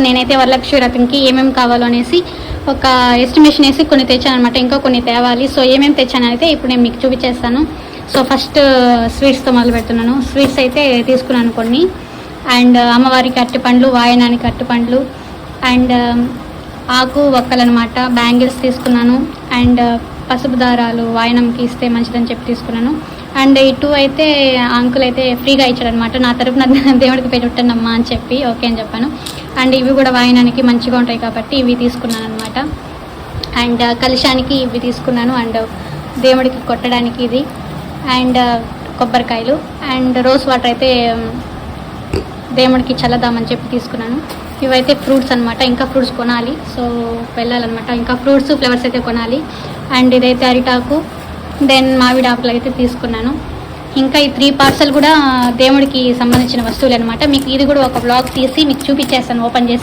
నేనైతే వరలక్ష్మి వ్రతంకి ఏమేమి కావాలో అనేసి ఒక ఎస్టిమేషన్ వేసి కొన్ని తెచ్చాను అనమాట. ఇంకా కొన్ని తేవాలి. సో ఏమేమి తెచ్చానైతే ఇప్పుడు నేను మీకు చూపించేస్తాను. సో ఫస్ట్ స్వీట్స్తో మొదలు పెడుతున్నాను. స్వీట్స్ అయితే తీసుకున్నాను కొన్ని. అండ్ అమ్మవారికి అరటిపండ్లు, వాయనానికి అరటిపండ్లు, అండ్ ఆకు వక్కలు అనమాట, బ్యాంగిల్స్ తీసుకున్నాను. అండ్ పసుపు దారాలు వాయనంకి ఇస్తే మంచిదని చెప్పి తీసుకున్నాను. అండ్ ఇటు అయితే అంకుల్ అయితే ఫ్రీగా ఇచ్చాడనమాట. నా తరపున దేవుడికి పెట్టండమ్మా అని చెప్పి ఓకే అని చెప్పాను. అండ్ ఇవి కూడా వాయనానికి మంచిగా ఉంటాయి కాబట్టి ఇవి తీసుకున్నాను అనమాట. అండ్ కలశానికి ఇవి తీసుకున్నాను. అండ్ దేవుడికి కొట్టడానికి ఇది, అండ్ కొబ్బరికాయలు, అండ్ రోజ్ వాటర్ అయితే దేవుడికి చల్లదామని చెప్పి తీసుకున్నాను. ఇవైతే ఫ్రూట్స్ అనమాట. ఇంకా ఫ్రూట్స్ కొనాలి. సో వెళ్ళాలన్నమాట. ఇంకా ఫ్రూట్స్ ఫ్లవర్స్ అయితే కొనాలి. అండ్ ఇదైతే అరిటాకు, దెన్ మామిడి ఆకులు అయితే తీసుకున్నాను. ఇంకా ఈ 3 పార్సల్ కూడా దేవుడికి సంబంధించిన వస్తువులు అనమాట. మీకు ఇది కూడా ఒక బ్లాగ్ తీసి మీకు చూపించేస్తాను ఓపెన్ చేసి.